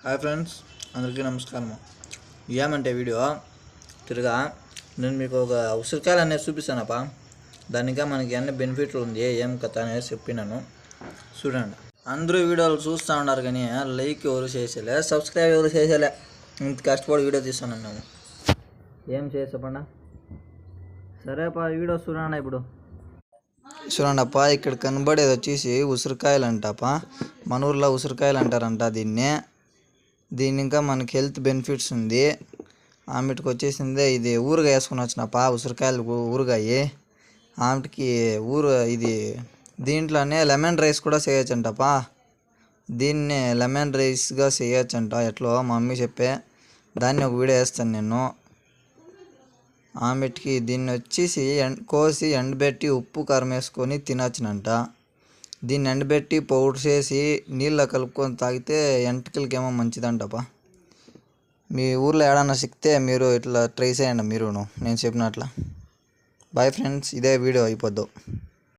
Hi friends, అందరికీ నమస్కారం. ఏమంటే వీడియో తిరగా నేను మీకు ఒక ఉసిరికాయలు అనేది చూపిస్తానప్పా. దానికా మనకి అన్ని బెనిఫిట్లు ఉంది, ఏం కథ అనేది చెప్పినాను చూడండి. అందరూ వీడియోలు చూస్తూ ఉన్నారు కానీ లైక్ ఎవరు చేసేలే, సబ్స్క్రైబ్ ఎవరు చేసేలే. ఇంత కష్టపడి వీడియో తీస్తున్నాను మేము, ఏం చేసేపండా. సరేపా, వీడియో చూడండి. ఇప్పుడు చూడండి అప్ప, ఇక్కడ కనబడేది వచ్చేసి ఉసిరికాయలు అంటప్పా. మన ఊర్లో ఉసిరికాయలు అంటారంట దీన్ని ఇంకా మనకి హెల్త్ బెనిఫిట్స్ ఉంది. ఆమెటికి వచ్చేసిందే ఇది ఊరుగా వేసుకుని వచ్చినప్ప, ఉసిరికాయలు ఊరుగాయి. ఆమెటికి ఇది దీంట్లోనే లెమన్ రైస్ కూడా చేయొచ్చంటప్ప. దీన్నే లెమన్ రైస్గా చేయొచ్చంట. ఎట్లో మా మమ్మీ చెప్పే, దాన్ని ఒక వీడియో వేస్తాను నేను. ఆమెటికి దీన్ని వచ్చేసి కోసి ఎండబెట్టి ఉప్పు కారం వేసుకొని తినొచ్చునంట. దీన్ని ఎండబెట్టి పౌడర్ చేసి నీళ్ళ కలుపుకొని తాగితే ఎంటకలకేమో మంచిదంటప్పా. మీ ఊర్లో ఏడన్నా సిక్తే మీరు ఇట్లా ట్రై చేయండి, మీరును నేను చెప్పినట్ల. బాయ్ ఫ్రెండ్స్, ఇదే వీడియో అయిపోద్దు.